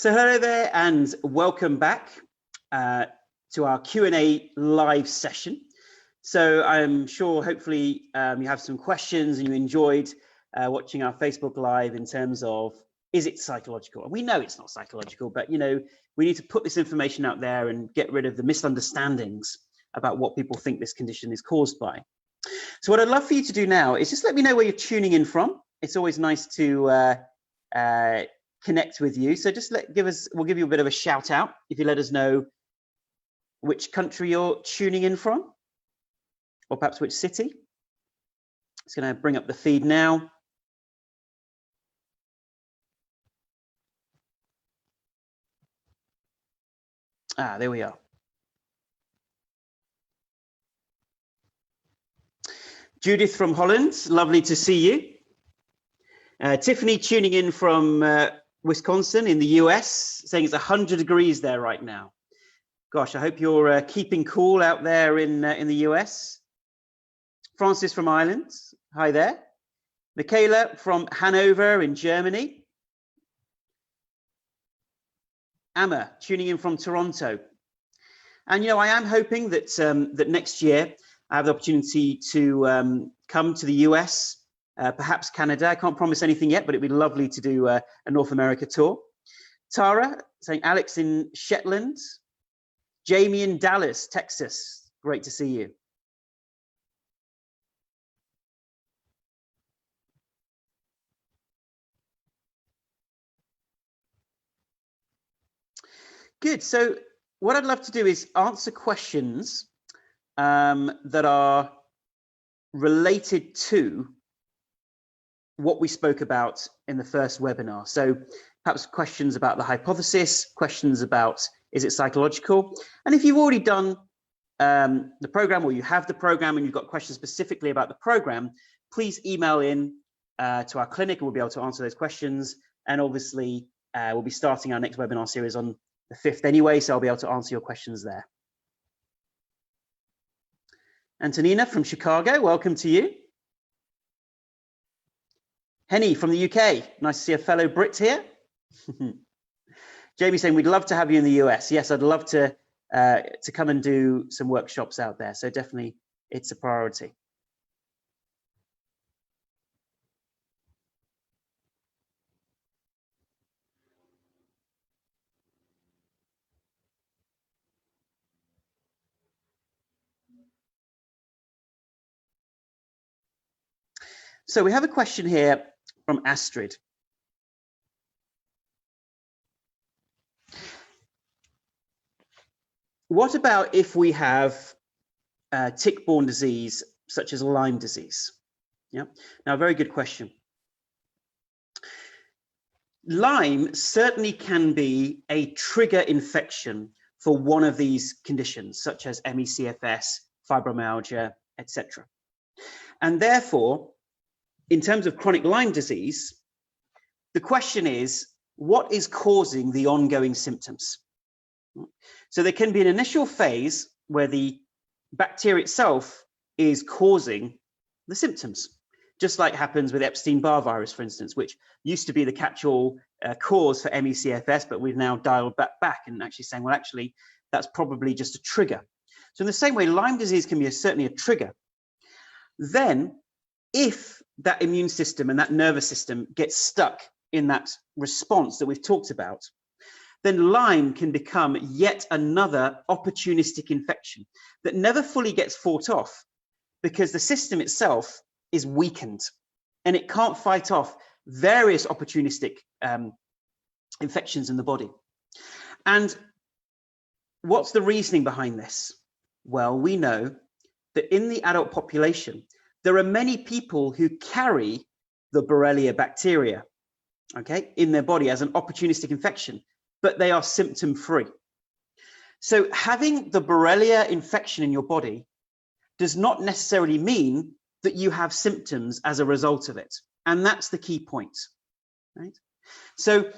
So hello there and welcome back to our Q&A live session. So I'm sure hopefully you have some questions and you enjoyed watching our Facebook Live in terms of, is it psychological? And we know it's not psychological, but you know, we need to put this information out there and get rid of the misunderstandings about what people think this condition is caused by. So what I'd love for you to do now is just let me know where you're tuning in from. It's always nice to connect with you. So just we'll give you a bit of a shout out if you let us know which country you're tuning in from, or perhaps which city. It's going to bring up the feed now. Ah, there we are. Judith from Holland, lovely to see you. Tiffany tuning in from Wisconsin in the US, saying it's 100 degrees there right now. Gosh, I hope you're keeping cool out there in the US. Francis from Ireland, hi there. Michaela from Hanover in Germany. Amma tuning in from Toronto. And you know, I am hoping that that next year I have the opportunity to come to the US. Perhaps Canada. I can't promise anything yet, but it'd be lovely to do a North America tour. Tara saying Alex in Shetland. Jamie in Dallas, Texas. Great to see you. Good. So what I'd love to do is answer questions that are related to what we spoke about in the first webinar. So perhaps questions about the hypothesis, questions about, is it psychological? And if you've already done the program, or you have the program and you've got questions specifically about the program, please email in to our clinic and we'll be able to answer those questions. And obviously we'll be starting our next webinar series on the 5th anyway, so I'll be able to answer your questions there. Antonina from Chicago, welcome to you. Henny from the UK, nice to see a fellow Brit here. Jamie saying we'd love to have you in the US. Yes, I'd love to come and do some workshops out there. So definitely it's a priority. So we have a question here from Astrid. What about if we have tick-borne disease, such as Lyme disease? Yeah, now, very good question. Lyme certainly can be a trigger infection for one of these conditions, such as MCS, fibromyalgia, etc. And therefore, in terms of chronic Lyme disease, the question is, what is causing the ongoing symptoms? So there can be an initial phase where the bacteria itself is causing the symptoms, just like happens with Epstein-Barr virus, for instance, which used to be the catch-all cause for ME/CFS, but we've now dialed that back and actually saying, well, actually, that's probably just a trigger. So in the same way, Lyme disease can be certainly a trigger. Then, if that immune system and that nervous system gets stuck in that response that we've talked about, then Lyme can become yet another opportunistic infection that never fully gets fought off because the system itself is weakened and it can't fight off various opportunistic infections in the body. And what's the reasoning behind this? Well, we know that in the adult population, there are many people who carry the Borrelia bacteria, okay, in their body as an opportunistic infection, but they are symptom-free. So having the Borrelia infection in your body does not necessarily mean that you have symptoms as a result of it. And that's the key point, right? So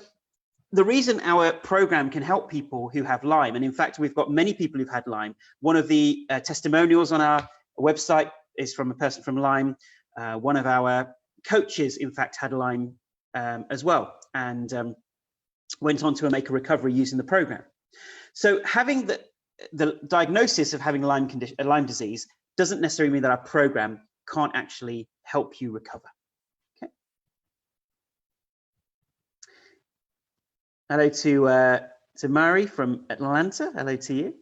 the reason our program can help people who have Lyme, and in fact, we've got many people who've had Lyme. One of the testimonials on our website is from a person from Lyme. One of our coaches, in fact, had Lyme as well. And went on to make a recovery using the program. So having the diagnosis of having Lyme disease doesn't necessarily mean that our program can't actually help you recover. Okay. Hello to Mari from Atlanta. Hello to you.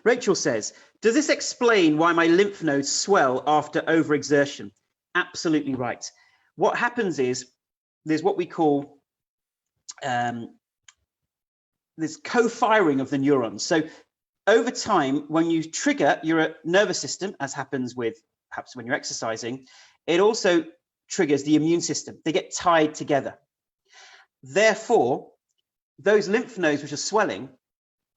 Rachel says, does this explain why my lymph nodes swell after overexertion? Absolutely right. What happens is there's what we call there's co-firing of the neurons. So over time, when you trigger your nervous system, as happens with perhaps when you're exercising, it also triggers the immune system. They get tied together. Therefore, those lymph nodes which are swelling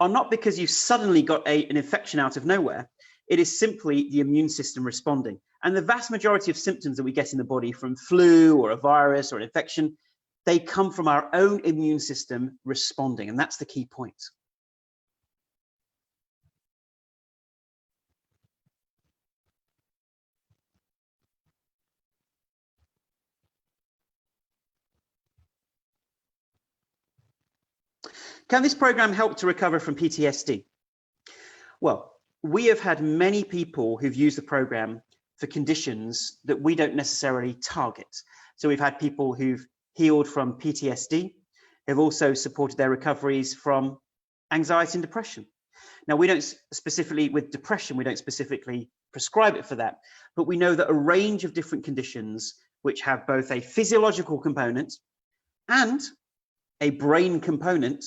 are not because you suddenly got an infection out of nowhere. It is simply the immune system responding. And the vast majority of symptoms that we get in the body from flu or a virus or an infection, they come from our own immune system responding. And that's the key point. Can this program help to recover from PTSD? Well, we have had many people who've used the program for conditions that we don't necessarily target. So we've had people who've healed from PTSD, have also supported their recoveries from anxiety and depression. Now, we don't specifically, with depression, we don't specifically prescribe it for that, but we know that a range of different conditions which have both a physiological component and a brain component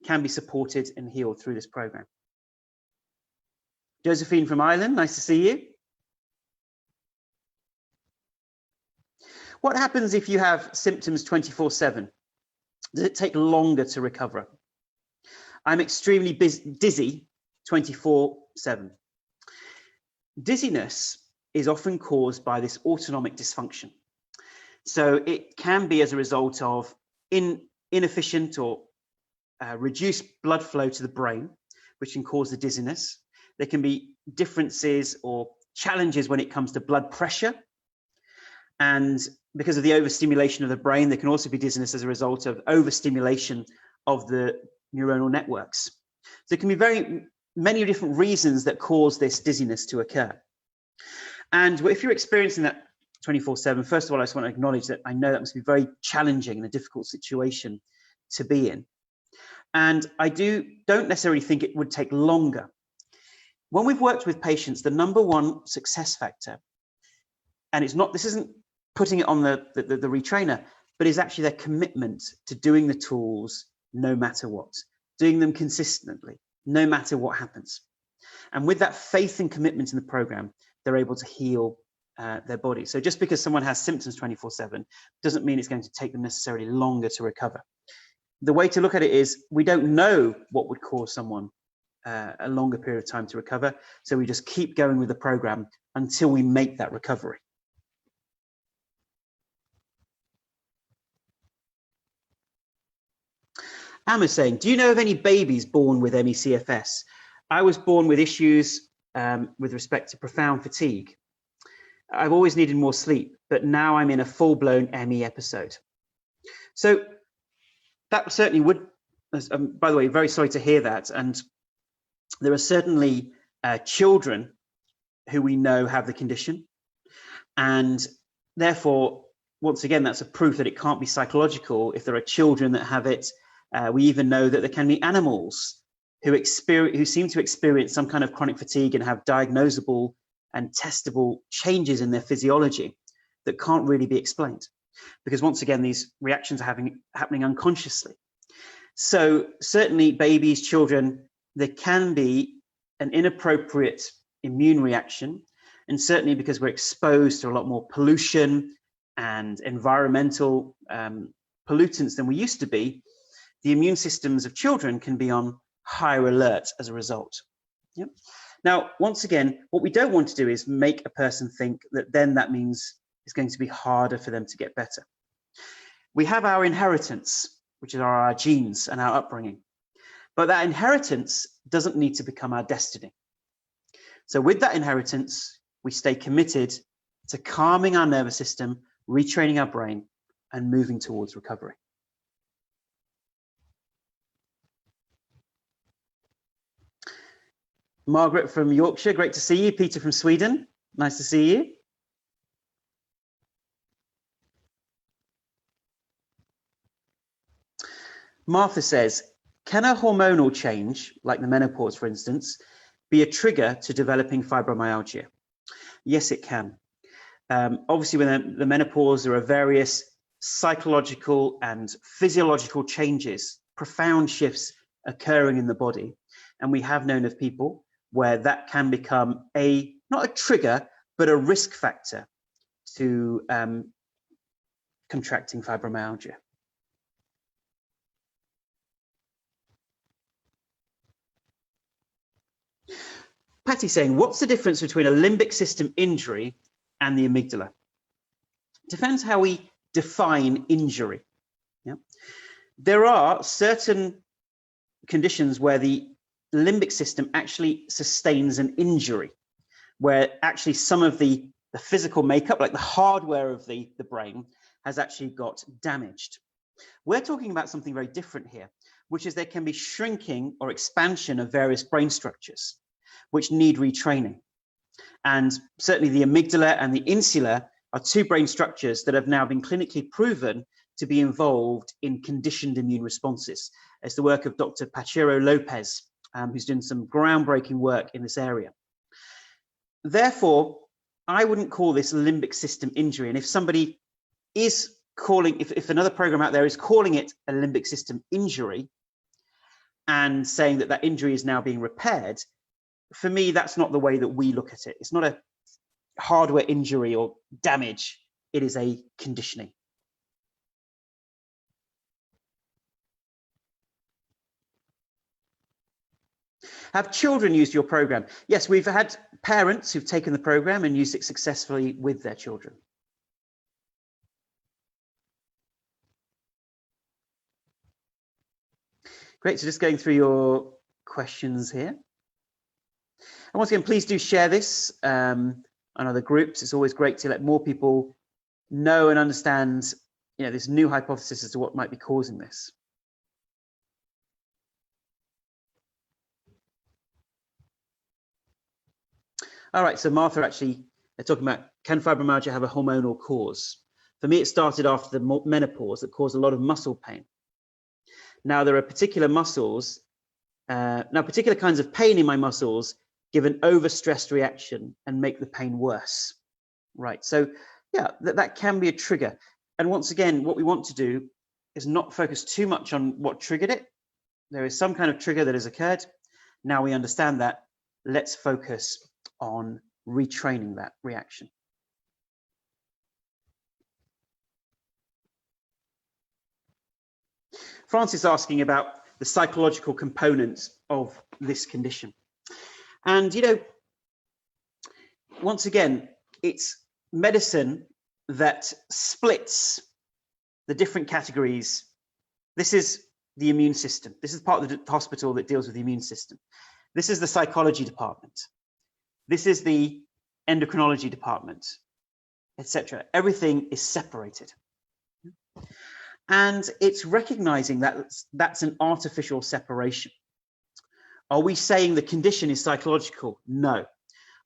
can be supported and healed through this program. Josephine from Ireland, nice to see you. What happens if you have symptoms 24/7? Does it take longer to recover? I'm extremely dizzy 24/7. Dizziness is often caused by this autonomic dysfunction. So it can be as a result of inefficient or reduced blood flow to the brain, which can cause the dizziness. There can be differences or challenges when it comes to blood pressure. And because of the overstimulation of the brain, there can also be dizziness as a result of overstimulation of the neuronal networks. So there can be many different reasons that cause this dizziness to occur. And if you're experiencing that 24/7, first of all, I just want to acknowledge that I know that must be very challenging and a difficult situation to be in. And I don't necessarily think it would take longer. When we've worked with patients, the number one success factor, and this isn't putting it on the retrainer, but is actually their commitment to doing the tools no matter what, doing them consistently, no matter what happens. And with that faith and commitment in the program, they're able to heal their body. So just because someone has symptoms 24/7 doesn't mean it's going to take them necessarily longer to recover. The way to look at it is we don't know what would cause someone a longer period of time to recover. So we just keep going with the program until we make that recovery. Am is saying, do you know of any babies born with ME/CFS? I was born with issues with respect to profound fatigue. I've always needed more sleep, but now I'm in a full-blown ME episode. So that certainly would, by the way, very sorry to hear that. And there are certainly children who we know have the condition. And therefore, once again, that's a proof that it can't be psychological if there are children that have it. We even know that there can be animals who seem to experience some kind of chronic fatigue and have diagnosable and testable changes in their physiology that can't really be explained. Because once again, these reactions are happening unconsciously. So certainly babies, children, there can be an inappropriate immune reaction. And certainly because we're exposed to a lot more pollution and environmental pollutants than we used to be, the immune systems of children can be on higher alert as a result. Yep. Now, once again, what we don't want to do is make a person think that then that means it's going to be harder for them to get better. We have our inheritance, which are our genes and our upbringing, but that inheritance doesn't need to become our destiny. So with that inheritance, we stay committed to calming our nervous system, retraining our brain, and moving towards recovery. Margaret from Yorkshire, great to see you. Peter from Sweden, nice to see you. Martha says, can a hormonal change, like the menopause, for instance, be a trigger to developing fibromyalgia? Yes, it can. Obviously, when the menopause, there are various psychological and physiological changes, profound shifts occurring in the body. And we have known of people where that can become not a trigger, but a risk factor to contracting fibromyalgia. Patty's saying, what's the difference between a limbic system injury and the amygdala? Depends how we define injury. Yeah? There are certain conditions where the limbic system actually sustains an injury, where actually some of the physical makeup, like the hardware of the brain, has actually got damaged. We're talking about something very different here, which is there can be shrinking or expansion of various brain structures which need retraining. And certainly the amygdala and the insula are two brain structures that have now been clinically proven to be involved in conditioned immune responses. It's the work of Dr. Pachero Lopez, who's doing some groundbreaking work in this area. Therefore, I wouldn't call this limbic system injury. And if somebody is calling, if another program out there is calling it a limbic system injury and saying that that injury is now being repaired, for me, that's not the way that we look at it. It's not a hardware injury or damage. It is a conditioning. Have children used your program? Yes, we've had parents who've taken the program and used it successfully with their children. Great, so just going through your questions here. And once again, please do share this on other groups. It's always great to let more people know and understand, this new hypothesis as to what might be causing this. All right, so Martha actually, they're talking about, can fibromyalgia have a hormonal cause? For me, it started after the menopause that caused a lot of muscle pain. Now, there are particular muscles, particular kinds of pain in my muscles give an overstressed reaction and make the pain worse. Right, so yeah, that can be a trigger. And once again, what we want to do is not focus too much on what triggered it. There is some kind of trigger that has occurred. Now we understand that. Let's focus on retraining that reaction. Francis asking about the psychological components of this condition. And, once again, it's medicine that splits the different categories. This is the immune system. This is part of the hospital that deals with the immune system. This is the psychology department. This is the endocrinology department, etc. Everything is separated. And it's recognizing that that's an artificial separation. Are we saying the condition is psychological? No.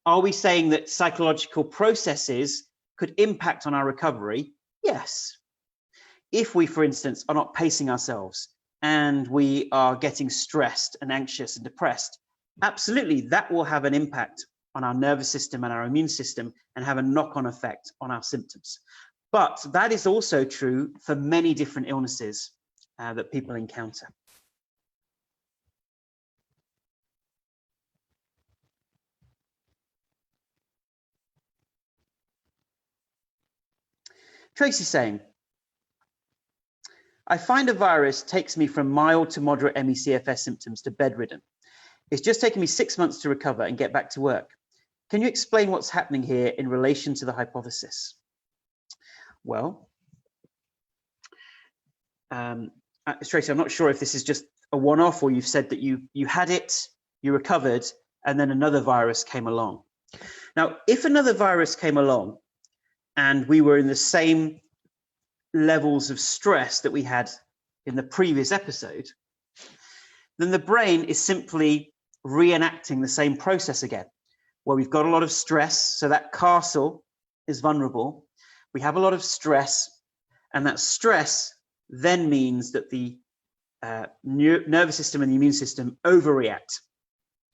Are we saying that psychological processes could impact on our recovery? Yes. If we, for instance, are not pacing ourselves and we are getting stressed and anxious and depressed, absolutely, that will have an impact on our nervous system and our immune system and have a knock-on effect on our symptoms. But that is also true for many different illnesses that people encounter. Tracy's saying, I find a virus takes me from mild to moderate ME/CFS symptoms to bedridden. It's just taken me 6 months to recover and get back to work. Can you explain what's happening here in relation to the hypothesis? Well, Tracy, I'm not sure if this is just a one-off or you've said that you had it, you recovered, and then another virus came along. Now, if another virus came along and we were in the same levels of stress that we had in the previous episode, then the brain is simply reenacting the same process again, where we've got a lot of stress, so that castle is vulnerable. We have a lot of stress, and that stress then means that the nervous system and the immune system overreact,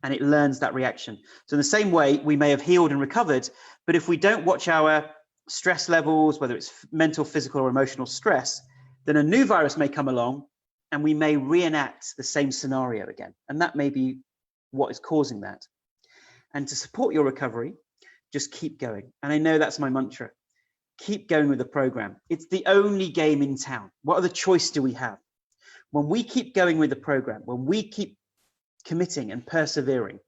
and it learns that reaction. So in the same way, we may have healed and recovered, but if we don't watch our stress levels, whether it's mental, physical, or emotional stress, then a new virus may come along and we may reenact the same scenario again. And that may be what is causing that. And to support your recovery, just keep going. And I know that's my mantra. Keep going with the program. It's the only game in town. What other choice do we have? When we keep going with the program, when we keep committing and persevering,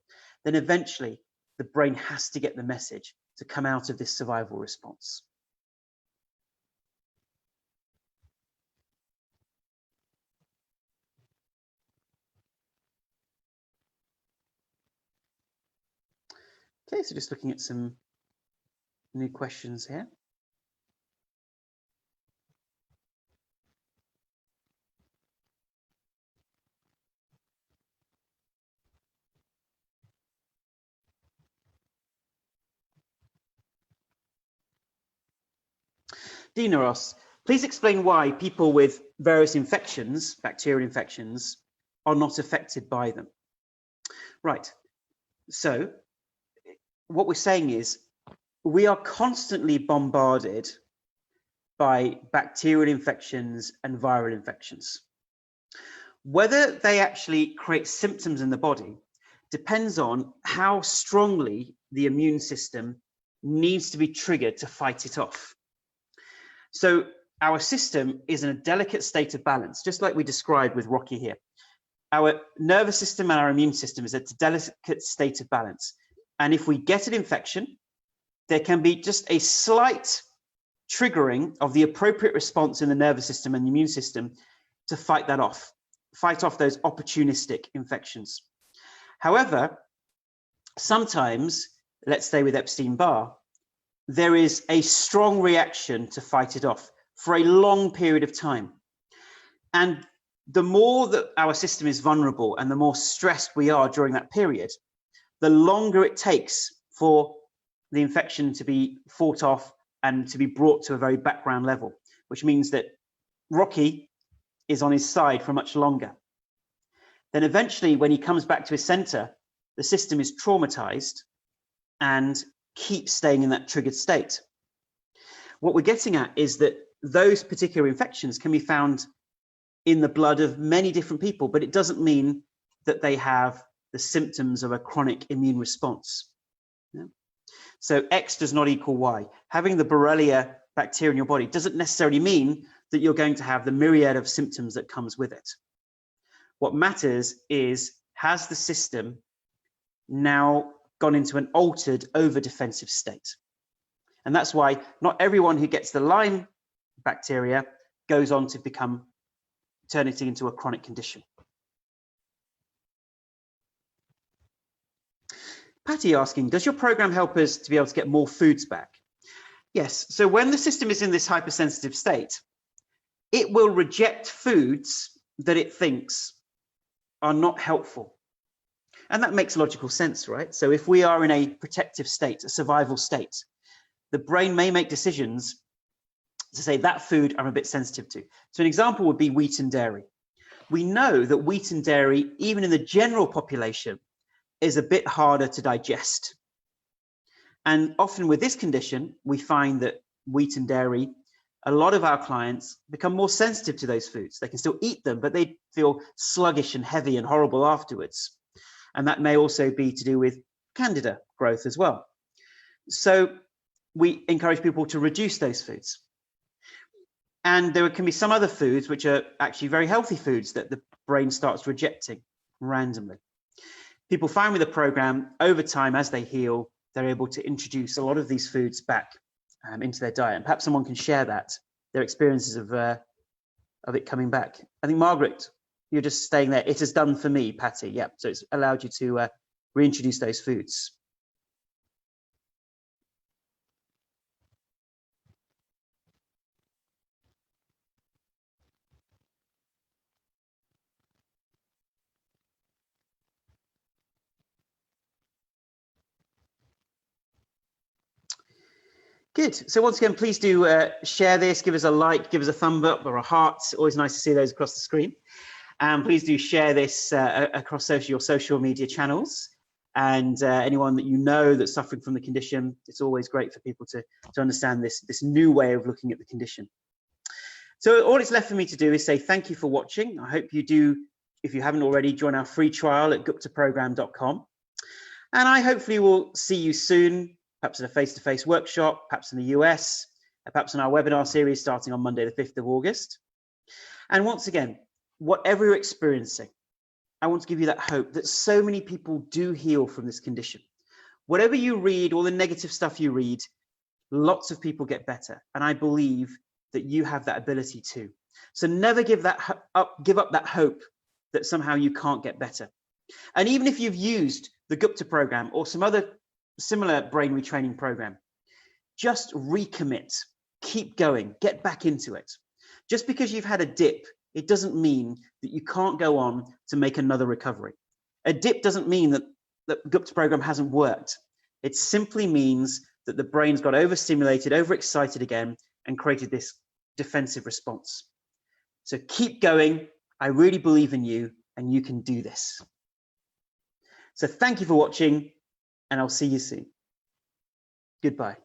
then eventually the brain has to get the message to come out of this survival response. Okay, so just looking at some new questions here. Dinos, please explain why people with various infections, bacterial infections, are not affected by them. Right, so what we're saying is we are constantly bombarded by bacterial infections and viral infections. Whether they actually create symptoms in the body depends on how strongly the immune system needs to be triggered to fight it off. So our system is in a delicate state of balance, just like we described with Rocky here. Our nervous system and our immune system is at a delicate state of balance. And if we get an infection, there can be just a slight triggering of the appropriate response in the nervous system and the immune system to fight that off, fight off those opportunistic infections. However, sometimes, let's stay with Epstein-Barr, there is a strong reaction to fight it off for a long period of time. And the more that our system is vulnerable and the more stressed we are during that period, the longer it takes for the infection to be fought off and to be brought to a very background level, which means that Rocky is on his side for much longer. Then eventually, when he comes back to his center, the system is traumatized and keeps staying in that triggered state. What we're getting at is that those particular infections can be found in the blood of many different people, but it doesn't mean that they have the symptoms of a chronic immune response. Yeah? So X does not equal Y. Having the Borrelia bacteria in your body doesn't necessarily mean that you're going to have the myriad of symptoms that comes with it. What matters is, has the system now gone into an altered over-defensive state? And that's why not everyone who gets the Lyme bacteria goes on to turn it into a chronic condition. Patty asking, does your program help us to be able to get more foods back? Yes, so when the system is in this hypersensitive state, it will reject foods that it thinks are not helpful. And that makes logical sense, right? So if we are in a protective state, a survival state, the brain may make decisions to say that food I'm a bit sensitive to. So an example would be wheat and dairy. We know that wheat and dairy, even in the general population, is a bit harder to digest. And often with this condition, we find that wheat and dairy, a lot of our clients become more sensitive to those foods. They can still eat them, but they feel sluggish and heavy and horrible afterwards. And that may also be to do with candida growth as well. So we encourage people to reduce those foods. And there can be some other foods which are actually very healthy foods that the brain starts rejecting randomly. People find with the program, over time, as they heal, they're able to introduce a lot of these foods back into their diet. And perhaps someone can share that, their experiences of it coming back. I think, Margaret, you're just staying there. It has done for me, Patty. Yeah, so it's allowed you to reintroduce those foods. Good. So once again, please do share this, give us a like, give us a thumb up or a heart. Always nice to see those across the screen. And please do share this across your social media channels. And anyone that you know that's suffering from the condition, it's always great for people to understand this new way of looking at the condition. So all it's left for me to do is say thank you for watching. I hope you do, if you haven't already, join our free trial at guptaprogram.com. And I hopefully will see you soon, perhaps at a face-to-face workshop, perhaps in the US, perhaps in our webinar series starting on Monday, the 5th of August. And once again, whatever you're experiencing, I want to give you that hope that so many people do heal from this condition. Whatever you read, all the negative stuff you read, lots of people get better. And I believe that you have that ability too. So never give up that hope that somehow you can't get better. And even if you've used the Gupta program or some other similar brain retraining program, just recommit, keep going, get back into it. Just because you've had a dip, it doesn't mean that you can't go on to make another recovery. A dip doesn't mean that the Gupta program hasn't worked. It simply means that the brain's got overstimulated, overexcited again, and created this defensive response. So keep going. I really believe in you, and you can do this. So thank you for watching, and I'll see you soon. Goodbye.